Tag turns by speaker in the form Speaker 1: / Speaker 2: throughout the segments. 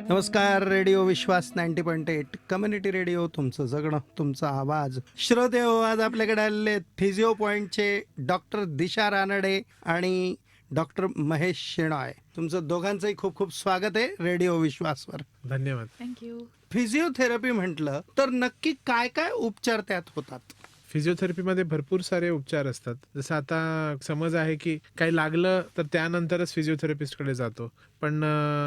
Speaker 1: नमस्कार. रेडिओ विश्वास 90.8 community radio, तुमचं जगणं तुमचा आवाज. श्रोते हो, आज आपल्याकडे आलेले फिजिओ पॉईंटचे डॉक्टर दिशा रानडे आणि डॉक्टर महेश शेणाय. तुमचं दोघांचंही खूप खूप स्वागत आहे रेडिओ विश्वासवर.
Speaker 2: धन्यवाद.
Speaker 3: थँक्यू.
Speaker 1: फिजिओथेरपी म्हटलं तर नक्की काय काय उपचार त्यात होतात?
Speaker 2: फिजिओथेरपीमध्ये भरपूर सारे उपचार असतात. जसं आता समज आहे की काही लागलं तर त्यानंतरच फिजिओथेरपिस्टकडे जातो, पण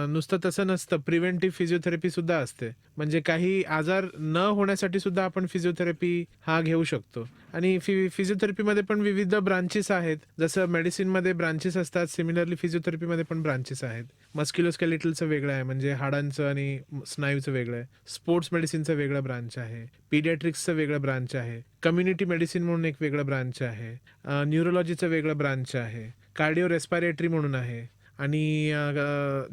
Speaker 2: नुसतं तसं नसतं. प्रिव्हेंटिव्ह फिजिओथेरपी सुद्धा असते, म्हणजे काही आजार न होण्यासाठी सुद्धा आपण फिजिओथेरपी हा घेऊ शकतो. आणि फिजिओथेरपीमध्ये पण विविध ब्रांचेस आहेत. जसं मेडिसिनमध्ये ब्रांचेस असतात, सिमिलरली फिजिओथेरपीमध्ये पण ब्रांचेस आहेत. मस्क्युलोस्केलेटलचं वेगळं आहे, म्हणजे हाडांचं आणि स्नायूचं वेगळं आहे. स्पोर्ट्स मेडिसिनचं वेगळं ब्रांच आहे. पीडियाट्रिक्सचं वेगळं ब्रांच आहे. कम्युनिटी मेडिसिन म्हणून एक वेगळं ब्रांच आहे. न्यूरोलॉजीचं वेगळं ब्रांच आहे. कार्डिओ रेस्पिरेटरी म्हणून आहे. आणि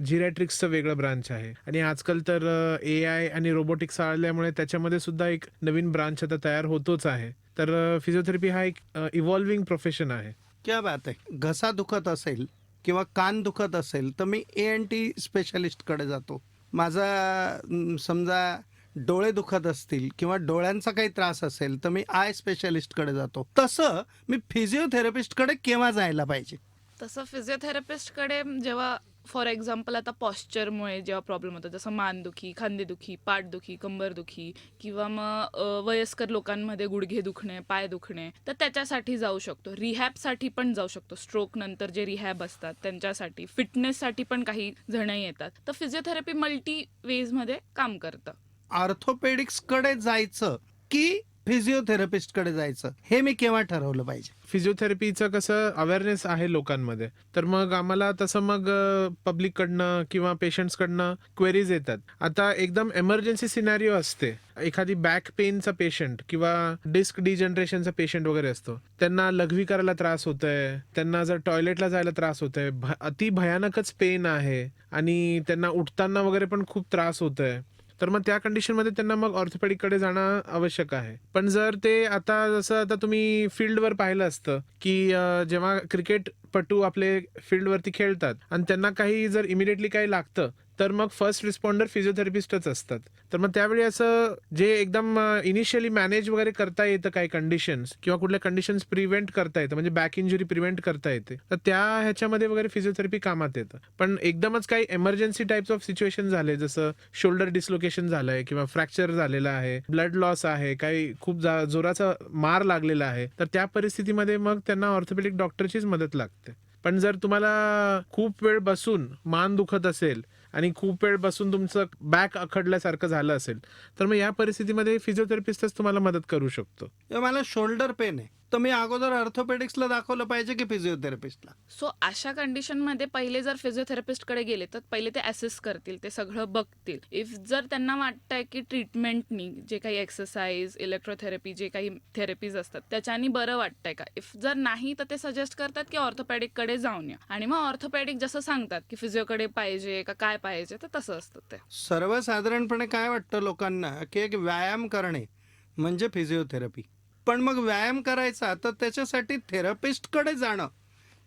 Speaker 2: जिरॅट्रिक्सचं वेगळं ब्रांच आहे. आणि आजकाल तर AI आणि रोबोटिक्स आल्यामुळे त्याच्यामध्ये सुद्धा एक नवीन ब्रांच आता तयार होतोच आहे. तर फिजिओथेरपी हा एक इव्हॉल्विंग प्रोफेशन आहे.
Speaker 1: क्या बात आहे. घसा दुखत असेल किंवा कान दुखत असेल तर मी ENT स्पेशलिस्टकडे जातो. माझा समजा डोळे दुखत असतील किंवा डोळ्यांचा काही त्रास असेल तर मी आय स्पेशलिस्टकडे जातो. तसं मी फिजिओथेरपिस्टकडे केव्हा जायला पाहिजे?
Speaker 3: तसं फिजिओथेरपिस्टकडे जेव्हा फॉर एक्झाम्पल आता पॉश्चरमुळे जेव्हा प्रॉब्लेम होतो, जसं मानदुखी, खांदेदुखी, पाठदुखी, कंबरदुखी किंवा मग वयस्कर लोकांमध्ये गुडघे दुखणे, पाय दुखणे, तर त्याच्यासाठी जाऊ शकतो. रिहॅबसाठी पण जाऊ शकतो. स्ट्रोक नंतर जे रिहॅब असतात त्यांच्यासाठी, फिटनेससाठी पण काही जण येतात. तर फिजिओथेरपी मल्टी वेजमध्ये काम करतं.
Speaker 1: ऑर्थोपेडिक्सकडे जायचं की फिजिओथेरपिस्टकडे जायचं हे मी केव्हा ठरवलं पाहिजे?
Speaker 2: फिजिओथेरपीचं कसं अवेअरनेस आहे लोकांमध्ये, तर मग आम्हाला तसं मग पब्लिककडनं किंवा पेशंट्सकडनं क्वेरीज येतात. आता एकदम एमर्जन्सी सिनॅरिओ असते, एखादी बॅक पेनचा पेशंट किंवा डिस्क डिजनरेशनचा पेशंट वगैरे असतो, त्यांना लघवी करायला त्रास होतोय, त्यांना जर टॉयलेटला जायला त्रास होतोय, अति भयानकच पेन आहे आणि त्यांना उठताना वगैरे पण खूप त्रास होतोय, तर मग त्या कंडिशनमध्ये त्यांना मग ऑर्थोपेडिककडे जाणं आवश्यक आहे. पण जर ते आता जसं आता तुम्ही फील्डवर पाहिलं असतं की जेव्हा क्रिकेटपटू आपले फील्डवरती खेळतात आणि त्यांना काही जर इमिडिएटली काही लागतं तर मग फर्स्ट रिस्पॉन्डर फिजिओथेरपिस्टच असतात. तर मग त्यावेळी असं जे एकदम इनिशियली मॅनेज वगैरे करता येतं, काही कंडिशन्स किंवा कुठल्या कंडिशन्स प्रिव्हेंट करता येतं, म्हणजे बॅक इंजुरी प्रिव्हेंट करता येते, तर त्या ह्याच्यामध्ये वगैरे फिजिओथेरपी कामात येतं. पण एकदमच काही एमर्जन्सी टाइप्स ऑफ सिच्युएशन झाले, जसं शोल्डर डिस्लोकेशन झालंय किंवा फ्रॅक्चर झालेला आहे, ब्लड लॉस आहे, काही खूप जोराचा मार लागलेला आहे, तर त्या परिस्थितीमध्ये मग त्यांना ऑर्थोपेडिक डॉक्टरचीच मदत लागते. पण जर तुम्हाला खूप वेळ बसून मान दुखत असेल आणि खूप वेळ बसून तुमचं बॅक अखडल्यासारखं झालं असेल, तर मग या परिस्थितीमध्ये फिजिओथेरपिस्टच तुम्हाला मदत करू शकतो.
Speaker 1: मला शोल्डर पेन आहे, तर मी अगोदर ऑर्थोपेडिक्सला दाखवलं पाहिजे की फिजिओथेरपिस्टला?
Speaker 3: सो अशा कंडिशनमध्ये पहिले जर फिजिओथेरपिस्टकडे गेले तर पहिले ते असेस करतील, ते सगळं बघतील. इफ जर त्यांना वाटतंय की ट्रीटमेंटनी जे काही एक्सरसाइज, इलेक्ट्रोथेरपी, जे काही थेरपीज असतात त्याच्यानी बरं वाटतंय का, इफ जर नाही तर ते सजेस्ट करतात की ऑर्थोपेडिककडे जाऊन या. आणि मग ऑर्थोपेडिक जसं सांगतात की फिजिओकडे पाहिजे का काय पाहिजे, तर तसं असतं ते.
Speaker 1: सर्वसाधारणपणे काय वाटतं लोकांना की एक व्यायाम करणे म्हणजे फिजिओथेरपी, पण मग व्यायाम करायचा तर त्याच्यासाठी थेरपिस्टकडे जाणं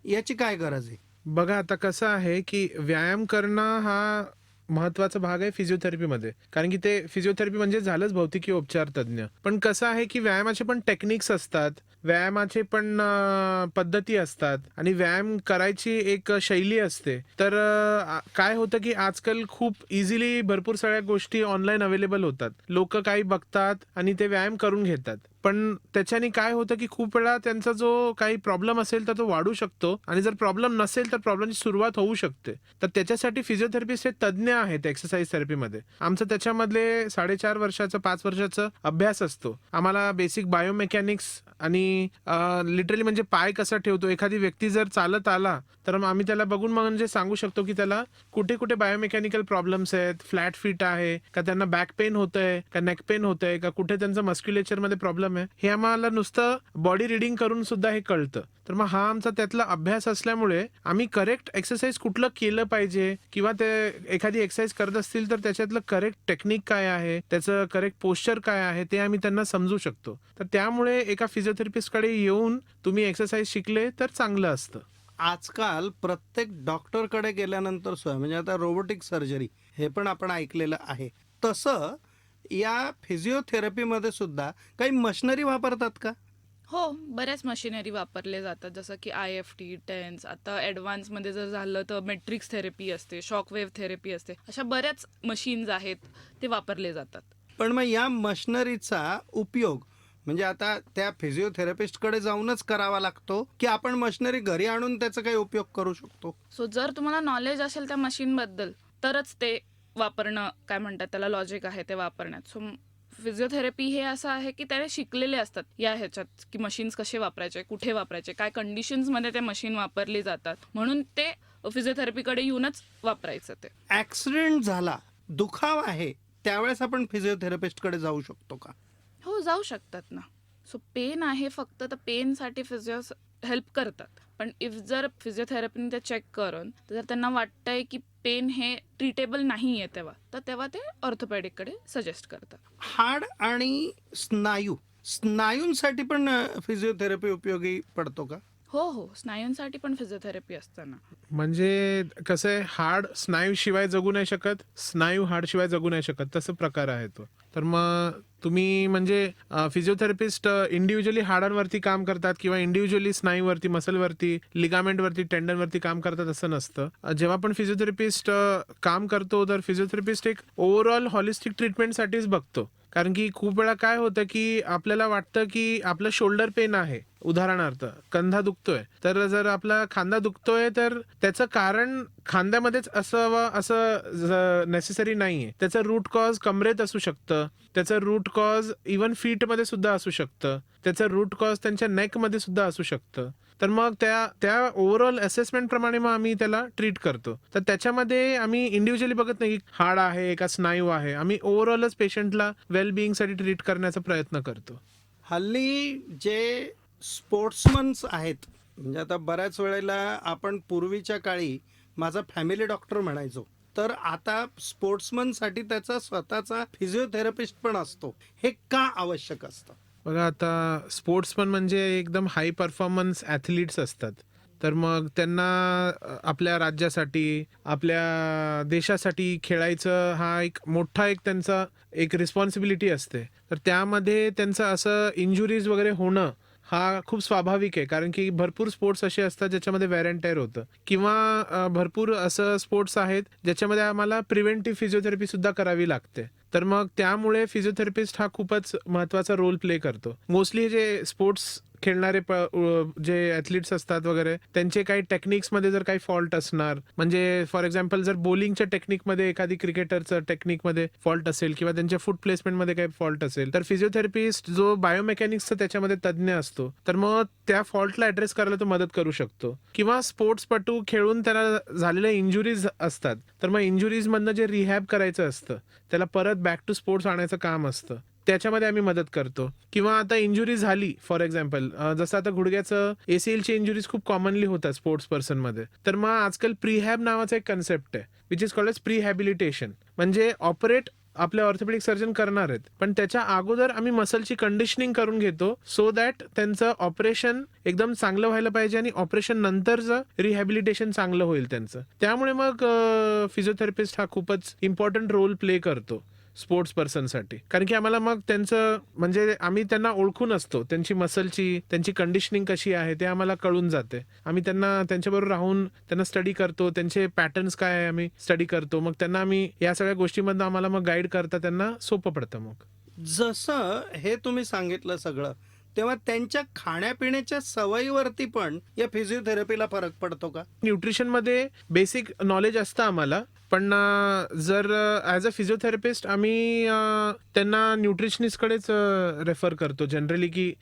Speaker 1: याची काय गरज आहे?
Speaker 2: बघा, आता कसं आहे की व्यायाम करणं हा महत्वाचा भाग आहे फिजिओथेरपीमध्ये, कारण की ते फिजिओथेरपी म्हणजे झालंच भौतिकी उपचार तज्ञ. पण कसं आहे की व्यायामाचे पण टेक्निक्स असतात, व्यायामाचे पण पद्धती असतात आणि व्यायाम करायची एक शैली असते. तर काय होतं की आजकाल खूप इझिली भरपूर सगळ्या गोष्टी ऑनलाईन अवेलेबल होतात. लोक काही बघतात आणि ते व्यायाम करून घेतात. पण त्याच्याने काय होतं की खूप वेळा त्यांचा जो काही प्रॉब्लेम असेल तर तो वाढू शकतो, आणि जर प्रॉब्लेम नसेल तर प्रॉब्लेमची सुरुवात होऊ शकते. तर त्याच्यासाठी फिजिओथेरपिस्ट हे तज्ज्ञ आहेत एक्सरसाइज थेरपीमध्ये. आमचं त्याच्यामधले 4.5 वर्षाचा 5 वर्षाचा अभ्यास असतो. आम्हाला बेसिक बायोमेकॅनिक्स आणि लिटरली म्हणजे पाय कसा ठेवतो एखादी व्यक्ती, जर चालत आला तर मग आम्ही त्याला बघून म्हणजे सांगू शकतो की त्याला कुठे कुठे बायोमेकॅनिकल प्रॉब्लेम्स आहेत, फ्लॅट फीट आहे का, त्यांना बॅक पेन होतंय का, नेक पेन होतंय का, कुठे त्यांचं मस्क्युलेचरमध्ये प्रॉब्लेम आहे, हे आम्हाला नुसतं बॉडी रिडिंग करून सुद्धा हे कळतं. तर मग हा आमचा त्यातला अभ्यास असल्यामुळे आम्ही करेक्ट एक्सरसाइज कुठलं केलं पाहिजे किंवा ते एखादी एक्सरसाइज करत असतील तर त्याच्यातलं करेक्ट टेक्निक काय आहे, त्याचं करेक्ट पोस्चर काय आहे, ते आम्ही त्यांना समजू शकतो. तर त्यामुळे एका फिजिओथेरपिस्टकडे येऊन तुम्ही एक्सरसाइज शिकले तर चांगलं असतं.
Speaker 1: आजकाल प्रत्येक डॉक्टरकडे गेल्यानंतर सोय म्हणजे आता रोबोटिक सर्जरी हे पण आपण ऐकलेलं आहे, तसं या फिजिओथेरपीमध्ये सुद्धा काही मशिनरी वापरतात का?
Speaker 3: हो, बऱ्याच मशिनरी वापरले जातात, जसं की IFT, टेन्स, आता ॲडव्हान्समध्ये जर झालं तर मॅट्रिक्स थेरपी असते, शॉकवेव्ह थेरपी असते, अशा बऱ्याच मशीन्स आहेत, ते वापरले जातात.
Speaker 1: पण मग या मशिनरीचा उपयोग म्हणजे आता त्या फिजिओथेरपिस्टकडे जाऊनच करावा लागतो की आपण मशिनरी घरी आणून त्याचा काही उपयोग करू शकतो?
Speaker 3: सो जर तुम्हाला नॉलेज असेल त्या मशीनबद्दल तरच ते वापरणं, काय म्हणतात त्याला, लॉजिक आहे ते वापरण्यात. सो फिजिओथेरपी हे असं आहे की त्याने शिकलेले असतात या ह्याच्यात, की मशीन्स कसे वापरायचे, कुठे वापरायचे, काय कंडिशन्समध्ये ते मशीन वापरली जातात, म्हणून ते फिजिओथेरपीकडे येऊनच वापरायचं ते.
Speaker 1: ॲक्सिडेंट झाला, दुखाव आहे, त्यावेळेस आपण फिजिओथेरपिस्टकडे जाऊ शकतो का?
Speaker 3: हो, जाऊ शकतात ना. सो पेन आहे फक्त, तर पेनसाठी फिजिओ हेल्प करतात. पण इफ जर फिजिओथेरपीने ते चेक करून जर त्यांना वाटतंय की पेन हे ट्रीटेबल नाही आहे, तेव्हा ते ऑर्थोपॅडिककडे सजेस्ट करतात.
Speaker 1: हाड आणि स्नायूंसाठी पण फिजिओथेरपी उपयोगी पडतो का?
Speaker 3: हो, स्नायूंसाठी पण फिजिओथेरपी असतं ना.
Speaker 2: म्हणजे कसं आहे, हाड स्नायू शिवाय जगू नाही शकत, स्नायू हाड शिवाय जगू नाही शकत, तसं प्रकार आहे तो. तर मग तुम्ही म्हणजे फिजिओथेरपिस्ट इंडिव्हिज्युअली हाडांवरती काम करतात किंवा इंडिव्हिज्युअली स्नायूवरती, मसलवरती, लिगामेंटवरती, टेंडनवरती काम करतात असं नसतं. जेव्हा पण फिजिओथेरपिस्ट काम करतो तर फिजिओथेरपिस्ट एक ओव्हरऑल हॉलिस्टिक ट्रीटमेंटसाठीच बघतो. कारण की खूप वेळा काय होतं की आपल्याला वाटतं की आपलं शोल्डर पेन आहे, उदाहरणार्थ कंधा दुखतोय, तर जर आपला खांदा दुखतोय तर त्याचं कारण खांद्यामध्येच असावं असं नेसेसरी नाहीये. त्याचं रूट कॉज कमरेत असू शकतं, त्याचं रूट कॉज इवन फीटमध्ये सुद्धा असू शकतं, त्याचं रूट कॉज त्यांच्या नेकमध्ये सुद्धा असू शकतं. तर मग त्या ओव्हरऑल असेसमेंट प्रमाणे मग आम्ही त्याला ट्रीट करतो. तर त्याच्यामध्ये आम्ही इंडिव्हिज्युअली बघत नाही की हाड आहे का स्नायू आहे, आम्ही ओव्हरऑलच पेशंटला वेलबिईंगसाठी ट्रीट करण्याचा प्रयत्न करतो.
Speaker 1: हल्ली जे स्पोर्ट्समन्स आहेत म्हणजे आता बऱ्याच वेळेला आपण पूर्वीच्या काळी माझा फॅमिली डॉक्टर म्हणायचो, तर आता स्पोर्ट्समनसाठी त्याचा स्वतःचा फिजिओथेरपिस्ट पण असतो. हे का आवश्यक असतं?
Speaker 2: बघा, आता स्पोर्ट्समन म्हणजे एकदम हाय परफॉर्मन्स ॲथलीट्स असतात. तर मग त्यांना आपल्या राज्यासाठी, आपल्या देशासाठी खेळायचं हा एक मोठा त्यांचा एक रिस्पॉन्सिबिलिटी असते. तर त्यामध्ये त्यांचं असं इंजुरीज वगैरे होणं हा खूप स्वाभाविक आहे. कारण की भरपूर स्पोर्ट्स असे असतात ज्याच्यामध्ये वेअर अँड टेअर होतं किंवा भरपूर असं स्पोर्ट्स आहेत ज्याच्यामध्ये आम्हाला प्रिव्हेंटिव्ह फिजिओथेरपी सुद्धा करावी लागते. तर मग त्यामुळे फिजिओथेरपिस्ट हा खूपच महत्त्वाचा रोल प्ले करतो. मोस्टली जे स्पोर्ट्स खेळणारे जे ॲथलीट्स असतात वगैरे, त्यांचे काही टेक्निक्समध्ये जर काही फॉल्ट असणार, म्हणजे फॉर एक्झाम्पल जर बॉलिंगच्या टेक्निकमध्ये एखादी क्रिकेटरचं टेक्निकमध्ये फॉल्ट असेल किंवा त्यांच्या फूट प्लेसमेंटमध्ये काही फॉल्ट असेल, तर फिजिओथेरपिस्ट जो बायोमेकॅनिक्सचा त्याच्यामध्ये तज्ज्ञ असतो, तर मग त्या फॉल्टला ॲड्रेस करायला तो मदत करू शकतो. किंवा स्पोर्ट्सपटू खेळून त्याला झालेल्या इंजुरीज असतात, तर मग इंजुरीजमधनं जे रिहॅब करायचं असतं, त्याला परत बॅक टू स्पोर्ट्स आणायचं काम असतं, त्याच्यामध्ये आम्ही मदत करतो. किंवा आता इंजुरी झाली, फॉर एक्झाम्पल जसं आता गुडघ्याचं ACLची इंजुरीज खूप कॉमनली होतात स्पोर्ट्स पर्सनमध्ये, तर मग आजकाल प्रीहॅब नावाचा एक कन्सेप्ट आहे, विच इज कॉल्ड एज प्रीहॅबिलिटेशन. म्हणजे ऑपरेट आपले ऑर्थोपेडिक सर्जन करणार आहेत, पण त्याच्या अगोदर आम्ही मसलची कंडिशनिंग करून घेतो, सो दॅट त्यांचं ऑपरेशन एकदम चांगलं व्हायला पाहिजे आणि ऑपरेशन नंतरचं रिहॅबिलिटेशन चांगलं होईल त्यांचं. त्यामुळे मग फिजिओथेरपिस्ट हा खूपच इम्पॉर्टंट रोल प्ले करतो स्पोर्ट्स पर्सनसाठी. कारण की आम्हाला मग त्यांचं म्हणजे आम्ही त्यांना ओळखून असतो, त्यांची मसलची, त्यांची कंडिशनिंग कशी आहे ते आम्हाला कळून जाते. आम्ही त्यांच्याबरोबर राहून त्यांना स्टडी करतो, त्यांचे पॅटर्न्स काय आहे आम्ही स्टडी करतो, मग त्यांना आम्ही या सगळ्या गोष्टींमधनं आम्हाला मग गाईड करता त्यांना सोपं पडतं. मग
Speaker 1: जसं हे तुम्ही सांगितलं सगळं, तेव्हा त्यांच्या खाण्यापिण्याच्या सवयीवरती पण या फिजिओथेरपीला फरक पडतो का?
Speaker 2: न्यूट्रिशनमध्ये बेसिक नॉलेज असतं आम्हाला, पण जर ॲज अ फिजिओथेरपिस्ट आम्ही त्यांना न्यूट्रिशनिस्टकडेच रेफर करतो जनरली, की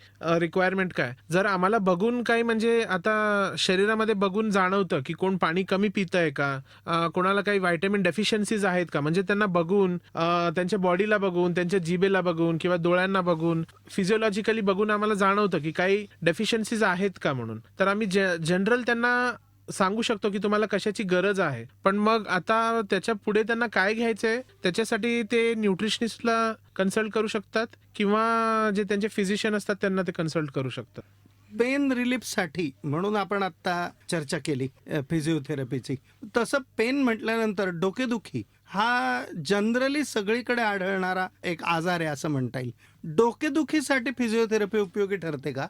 Speaker 2: रिक्वायरमेंट काय. जर आम्हाला बघून काही म्हणजे आता शरीरामध्ये बघून जाणवतं की कोण पाणी कमी पितं आहे का, कोणाला काही व्हायटॅमिन डेफिशियन्सीज आहेत का, म्हणजे त्यांना बघून, त्यांच्या बॉडीला बघून, त्यांच्या जिभेला बघून किंवा डोळ्यांना बघून, फिजिओलॉजिकली बघून आम्हाला जाणवतं की काही डेफिशियन्सीज आहेत का म्हणून, तर आम्ही जनरल त्यांना सांगू शकतो की तुम्हाला कशाची गरज आहे. पण मग आता त्याच्या पुढे त्यांना काय घ्यायचंय त्याच्यासाठी ते न्यूट्रिशनिस्टला कन्सल्ट करू शकतात किंवा जे त्यांचे फिजिशियन असतात त्यांना ते कन्सल्ट करू शकतात.
Speaker 1: पेन रिलीफसाठी म्हणून आपण आता चर्चा केली फिजिओथेरपीची. तसं पेन म्हटल्यानंतर डोकेदुखी हा जनरली सगळीकडे आढळणारा एक आजार आहे असं म्हणता येईल. डोकेदुखीसाठी फिजिओथेरपी उपयोगी ठरते का?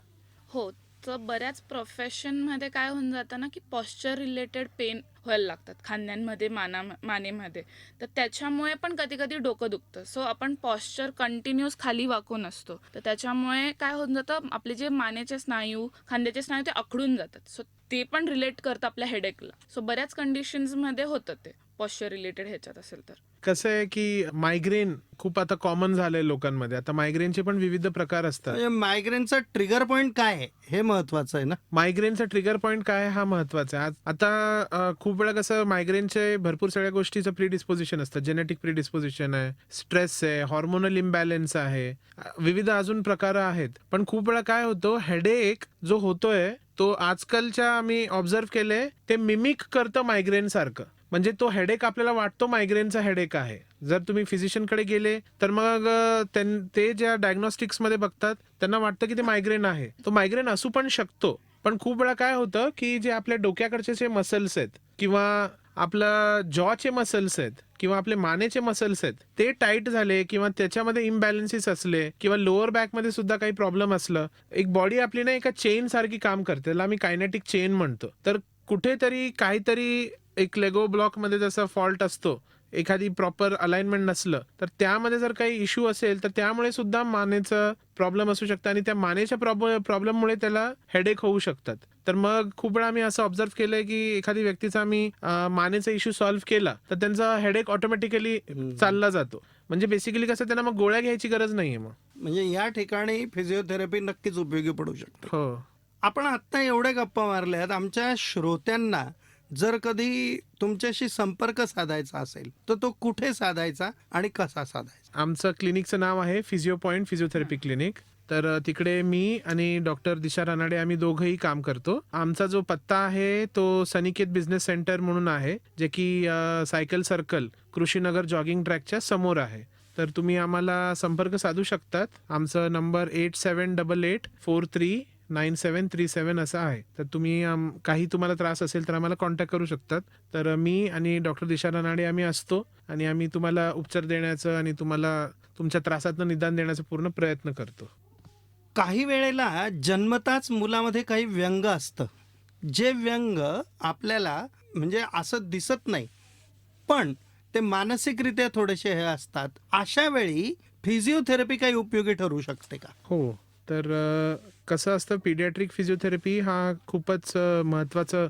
Speaker 3: हो, तर बऱ्याच प्रोफेशनमध्ये काय होऊन जातं ना, की पॉश्चर रिलेटेड पेन व्हायला लागतात खांद्यांमध्ये, मानेमध्ये. तर त्याच्यामुळे पण कधी कधी डोकं दुखतं. सो आपण पॉश्चर कंटिन्युअस खाली वाकून असतो, तर त्याच्यामुळे काय होऊन जातं, आपले जे मानेचे स्नायू, खांद्याचे स्नायू ते अकडून जातात. सो ते पण रिलेट करतं आपल्या हेडेकला. सो बऱ्याच कंडिशन्समध्ये होतं ते पॉश्चर रिलेटेड ह्याच्यात असेल तर.
Speaker 2: कसं आहे की मायग्रेन खूप आता कॉमन झालंय लोकांमध्ये. आता मायग्रेनचे पण विविध प्रकार असतात.
Speaker 1: म्हणजे मायग्रेनचा ट्रिगर पॉइंट काय आहे हे महत्वाचं आहे ना.
Speaker 2: मायग्रेनचा ट्रिगर पॉइंट काय आहे हा महत्वाचा आहे. आता खूप वेळा कसं मायग्रेनचे भरपूर सगळ्या गोष्टीचं प्रीडिस्पोजिशन असतं. जेनेटिक प्रीडिस्पोजिशन आहे, स्ट्रेस आहे, हॉर्मोनल इम्बॅलन्स आहे, विविध अजून प्रकार आहेत. पण खूप वेळा काय होतं, हेडेक जो होतोय तो आजकालच्या आम्ही ऑब्झर्व केले ते मिमिक करतं मायग्रेन सारखं. म्हणजे तो हेडेक आपल्याला वाटतो मायग्रेनचा हेडेक आहे. जर तुम्ही फिजिशियनकडे गेले तर मग ते ज्या डायग्नोस्टिक्स मध्ये बघतात त्यांना वाटतं की ते मायग्रेन आहे. तो मायग्रेन असू पण शकतो. पण खूप वेळा काय होतं की जे आपल्या डोक्याकडचे जे मसल्स आहेत किंवा आपलं जॉचे मसल्स आहेत किंवा आपले मानेचे मसल्स आहेत ते टाईट झाले किंवा त्याच्यामध्ये इम्बॅलन्सेस असले किंवा लोअर बॅकमध्ये सुद्धा काही प्रॉब्लेम असलं, एक बॉडी आपली ना एका चेन सारखी काम करते, त्याला आम्ही कायनेटिक चेन म्हणतो. तर कुठेतरी काहीतरी एक लेगो ब्लॉक मध्ये जसा फॉल्ट असतो, एखादी प्रॉपर अलाइनमेंट नसलं तर त्यामध्ये जर काही इश्यू असेल तर त्यामुळे सुद्धा मानेचा प्रॉब्लेम असू शकतं आणि त्या मानेच्या प्रॉब्लेममुळे त्याला हेडेक होऊ शकतात. तर मग खूप वेळा आम्ही असं ऑब्झर्व केलंय की एखादी व्यक्तीचा आम्ही मानेचा इश्यू सॉल्व्ह केला तर त्यांचा हेडेक ऑटोमॅटिकली चालला जातो. म्हणजे बेसिकली कसं, त्यांना मग गोळ्या घ्यायची गरज नाहीये. मग
Speaker 1: म्हणजे या ठिकाणी फिजिओथेरपी नक्कीच उपयोगी पडू शकते.
Speaker 2: हो.
Speaker 1: आपण आत्ता एवढ्या गप्पा मारल्यात, आमच्या श्रोत्यांना जर कधी तुमच्याशी संपर्क साधायचा असेल तर तो कुठे साधायचा आणि कसा साधायचा?
Speaker 2: आमचं क्लिनिकचं नाव आहे फिजिओ पॉइंट फिजिओथेरपी क्लिनिक. तर तिकडे मी आणि डॉक्टर दिशा रानाडे आम्ही दोघंही काम करतो. आमचा जो पत्ता आहे तो सनिकेत बिझनेस सेंटर म्हणून आहे, जे की सायकल सर्कल कृषीनगर जॉगिंग ट्रॅकच्या समोर आहे. तर तुम्ही आम्हाला संपर्क साधू शकतात. आमचा नंबर 8788439737 असा आहे. तर तुम्ही काही तुम्हाला त्रास असेल तर आम्हाला कॉन्टॅक्ट करू शकतात. तर मी आणि डॉक्टर दिशा रानाडे आम्ही असतो आणि आम्ही तुम्हाला उपचार देण्याचं आणि तुम्हाला तुमच्या त्रासातनं निदान देण्याचा पूर्ण प्रयत्न करतो.
Speaker 1: काही वेळेला जन्मताच मुलामध्ये काही व्यंग असतं, जे व्यंग आपल्याला म्हणजे असं दिसत नाही पण ते मानसिकरित्या थोडेसे हे असतात. अशा वेळी फिजिओथेरपी काही उपयोगी ठरू शकते का?
Speaker 2: हो. तर कसं असतं, पीडियाट्रिक फिजिओथेरपी हा खूपच महत्त्वाचा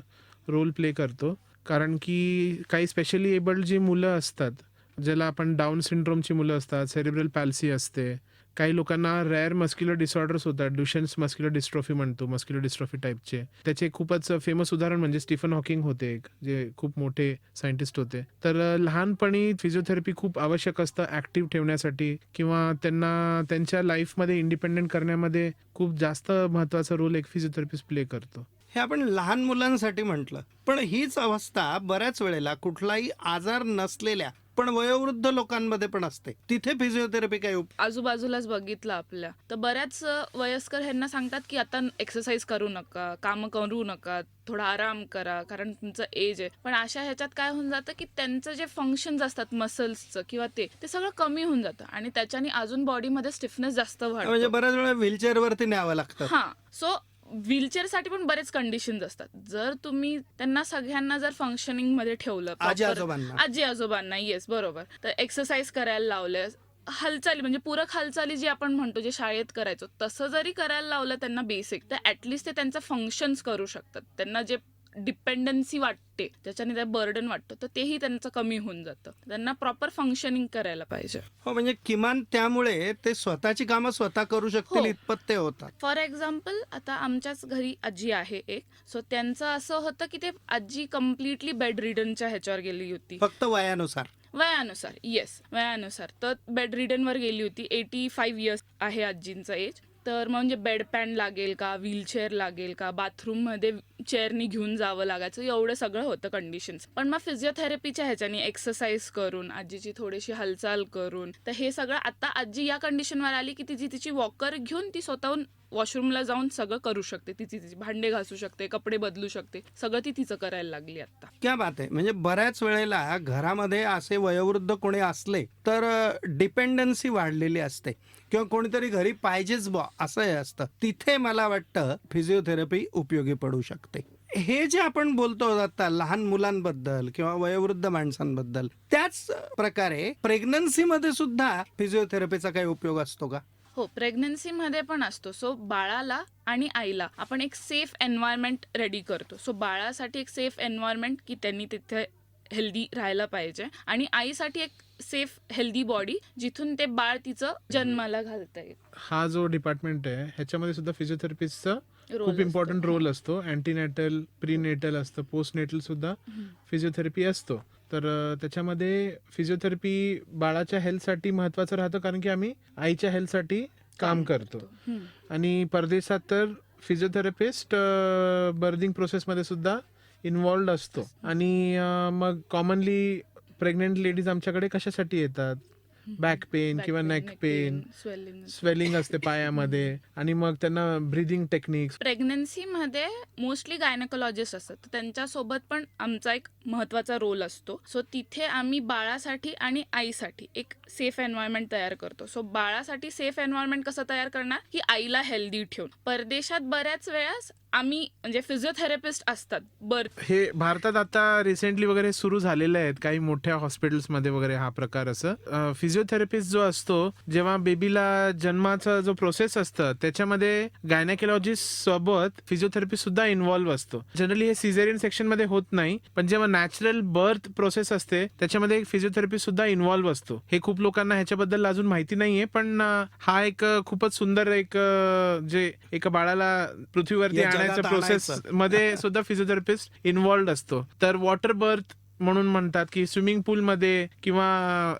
Speaker 2: रोल प्ले करतो. कारण की काही स्पेशली एबल्ड जी मुलं असतात, ज्याला आपण डाऊन सिंड्रोमची मुलं असतात, सेरिब्रल पॅल्सी असते, काही लोकांना रेअर मस्क्युलर डिसऑर्डर्स होतात, ड्युशेन्स मस्क्युलर डिस्ट्रॉफी म्हणतो, मस्क्युलर डिस्ट्रॉफी टाईपचे. त्याचे खूपच फेमस उदाहरण म्हणजे स्टीफन हॉकिंग होते, जे खूप मोठे सायंटिस्ट होते. तर लहानपणी फिजिओथेरपी खूप आवश्यक असतं ॲक्टिव्ह ठेवण्यासाठी किंवा त्यांना त्यांच्या लाईफमध्ये इंडिपेंडेंट करण्यामध्ये खूप जास्त महत्त्वाचा रोल एक फिजिओथेरपिस्ट प्ले करतो.
Speaker 1: हे आपण लहान मुलांसाठी म्हटलं, पण हीच अवस्था बऱ्याच वेळेला कुठलाही आजार नसलेल्या पण वयोवृद्ध लोकांमध्ये पण असते. तिथे फिजिओथेरपी काय
Speaker 3: आजूबाजूलाच बघितलं आपल्या, तर बऱ्याच वयस्कर ह्यांना सांगतात की आता एक्सरसाइज करू नका, कामं करू नका, थोडा आराम करा कारण तुमचं एज आहे. पण अशा ह्याच्यात काय होऊन जातं की त्यांचं जे फंक्शन्स असतात मसल्सचं किंवा ते सगळं कमी होऊन जातं आणि त्याच्याने अजून बॉडीमध्ये स्टिफनेस जास्त
Speaker 1: म्हणजे
Speaker 3: वाढतो.
Speaker 1: बऱ्याच वेळा व्हीलचेअरवरती न्यावं लागतं.
Speaker 3: हां, सो व्हीलचेअरसाठी पण बरेच कंडिशन्स असतात. जर तुम्ही त्यांना सगळ्यांना जर फंक्शनिंग मध्ये ठेवलं,
Speaker 1: आजी
Speaker 3: proper- आजी आजोबांना येस बरोबर, तर एक्सरसाइज करायला लावलं, हालचाली म्हणजे पूरक हालचाली जी आपण म्हणतो, जे शाळेत करायचो तसं जरी करायला लावलं त्यांना बेसिक, तर ऍटलिस्ट ते त्यांचं फंक्शन्स करू शकतात. त्यांना जे डिपेंडन्सी वाटते, ज्याच्याने त्या बर्डन वाटतं, तर तेही त्यांचं कमी होऊन जातं. त्यांना प्रॉपर फंक्शनिंग करायला पाहिजे.
Speaker 1: हो, म्हणजे किमान त्यामुळे ते स्वतःची कामं स्वतः करू शकतील
Speaker 3: हो.
Speaker 1: इतपत ते होतात.
Speaker 3: फॉर एक्झाम्पल, आता आमच्याच घरी आजी आहे एक, सो त्यांचं असं होतं की ते आजी कम्प्लिटली बेड रिडनच्या ह्याच्यावर गेली होती.
Speaker 1: फक्त वयानुसार.
Speaker 3: वयानुसार तर बेड रिडनवर गेली होती. 85 इयर्स आहे आजींचा एज. तर म्हणजे बेड पॅन लागेल का, व्हीलचेअर लागेल का, बाथरूममध्ये चेअरनी घेऊन जावं लागायचं, एवढं सगळं होतं कंडिशन्स. पण मग फिजिओथेरपीच्या ह्याच्याने एक्सरसाइज करून, आजीची थोडीशी हालचाल करून, तर हे सगळं आता आजी या कंडिशनवर आली की तिची वॉकर घेऊन ती स्वतःहून वॉशरूमला जाऊन सगळं करू शकते, तिची भांडे घासू शकते, कपडे बदलू शकते, सगळं ती तिचं करायला लागली आता.
Speaker 1: क्या बात आहे. म्हणजे बऱ्याच वेळेला घरामध्ये असे वयोवृद्ध कोणी असले तर डिपेंडन्सी वाढलेली असते किंवा कोणीतरी घरी पाहिजेच बुवा असं हे असतं. तिथे मला वाटतं फिजिओथेरपी उपयोगी पडू शकते. हे जे आपण बोलतो आता लहान मुलांबद्दल किंवा वयोवृद्ध माणसांबद्दल, त्याच प्रकारे प्रेग्नन्सीमध्ये सुद्धा फिजिओथेरपीचा काही उपयोग असतो का?
Speaker 3: हो, प्रेग्नन्सीमध्ये पण असतो. सो बाळाला आणि आईला आपण एक सेफ एन्व्हायरमेंट रेडी करतो. सो बाळासाठी एक सेफ एन्व्हायरमेंट की त्यांनी तिथे हेल्दी राहायला पाहिजे, आणि आईसाठी एक सेफ हेल्दी बॉडी जिथून ते बाळ तिचं जन्माला घालता येईल.
Speaker 2: हा जो डिपार्टमेंट आहे ह्याच्यामध्ये सुद्धा फिजिओथेरपिस्टचा
Speaker 3: रोल
Speaker 2: खूप
Speaker 3: असतो.
Speaker 2: इम्पॉर्टंट रोल असतो. अँटीनेटल, प्रीनेटल असतं, पोस्टनेटल सुद्धा फिजिओथेरपी असतो. तर त्याच्यामध्ये फिजिओथेरपी बाळाच्या हेल्थसाठी महत्त्वाचं राहतं, कारण की आम्ही आईच्या हेल्थसाठी काम करतो. आणि परदेशात तर फिजिओथेरपिस्ट बर्थिंग प्रोसेसमध्ये सुद्धा इन्वॉल्ड असतो. आणि मग कॉमनली प्रेग्नेंट लेडीज आमच्याकडे कशासाठी येतात? बॅक पेन किंवा नेक पेन, स्वेलिंग असते पायामध्ये, आणि मग त्यांना ब्रीदिंग टेक्निक्स.
Speaker 3: प्रेग्नन्सीमध्ये मोस्टली गायनेकोलॉजिस्ट असतात, तर त्यांच्यासोबत पण आमचा एक महत्त्वाचा रोल असतो. सो तिथे आम्ही बाळासाठी आणि आईसाठी एक सेफ एन्व्हायरमेंट तयार करतो. सो बाळासाठी सेफ एन्व्हायरमेंट कसं तयार करणार की आईला हेल्दी ठेवून. परदेशात बऱ्याच वेळास आम्ही म्हणजे फिजिओथेरपिस्ट असतात बर्थ.
Speaker 2: हे भारतात आता रिसेंटली वगैरे सुरू झालेले आहेत काही मोठ्या हॉस्पिटल्समध्ये वगैरे हा प्रकार. असं फिजिओथेरपिस्ट जो असतो, जेव्हा बेबीला जन्माचा जो प्रोसेस असतं त्याच्यामध्ये गायनेकोलॉजिस्ट सोबत फिजिओथेरपिस्ट सुद्धा इन्व्हॉल्व्ह असतो. जनरली हे सिझेरियन सेक्शन मध्ये होत नाही, पण जेव्हा नॅचरल बर्थ प्रोसेस असते त्याच्यामध्ये एक फिजिओथेरपिस्ट सुद्धा इन्व्हॉल्व्ह असतो. हे खूप लोकांना ह्याच्याबद्दल अजून माहिती नाहीये, पण हा एक खूपच सुंदर एक जे एका बाळाला पृथ्वीवरती
Speaker 1: या जगात
Speaker 2: आणायच्या प्रोसेस मध्ये सुद्धा फिजिओथेरपिस्ट इन्व्हॉल्व्ह असतो. तर वॉटर बर्थ म्हणून म्हणतात की स्विमिंग पूलमध्ये किंवा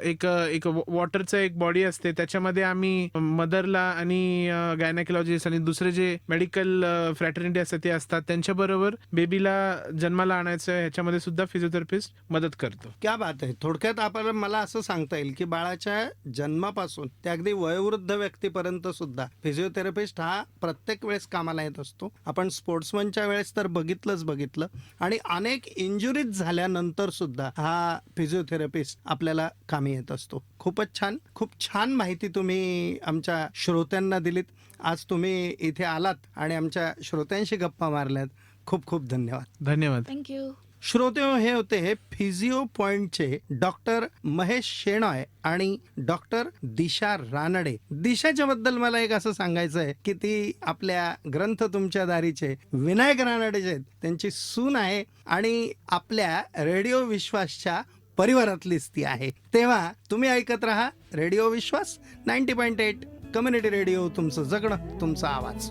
Speaker 2: एक वॉटरचं एक बॉडी असते, त्याच्यामध्ये आम्ही मदरला आणि गायनेकोलॉजिस्ट आणि दुसरे जे मेडिकल फ्रॅटर्निटी असतात ते असतात, त्यांच्याबरोबर बेबीला जन्माला आणायचं ह्याच्यामध्ये सुद्धा फिजिओथेरपिस्ट मदत करतो.
Speaker 1: क्या बात आहे. थोडक्यात आपण मला असं सांगता येईल की बाळाच्या जन्मापासून ते अगदी वयोवृद्ध व्यक्तीपर्यंत सुद्धा फिजिओथेरपिस्ट हा प्रत्येक वेळेस कामाला येत असतो. आपण स्पोर्ट्समनच्या वेळेस तर बघितलं, आणि अनेक इंजुरीज झाल्यानंतर सुद्धा हा फिजिओथेरपिस्ट आपल्याला कामी येत असतो. खूपच छान, खूप छान माहिती तुम्ही आमच्या श्रोत्यांना दिलीत. आज तुम्ही इथे आलात आणि आमच्या श्रोत्यांशी गप्पा मारल्यात. खूप खूप धन्यवाद.
Speaker 2: धन्यवाद.
Speaker 3: थँक्यू.
Speaker 1: श्रोते, हे होते फिजिओ पॉइंटचे डॉक्टर महेश शेणॉय आणि डॉक्टर दिशा रानडे. दिशाच्या बद्दल मला एक असं सांगायचं आहे की ती आपल्या ग्रंथ तुमच्या दारीचे विनायक रानडे जे आहेत त्यांची सून आहे आणि आपल्या रेडिओ विश्वासच्या परिवारातलीच ती आहे. तेव्हा तुम्ही ऐकत राहा रेडिओ विश्वास 90.8 कम्युनिटी रेडिओ. तुमचं जगणं, तुमचा आवाज.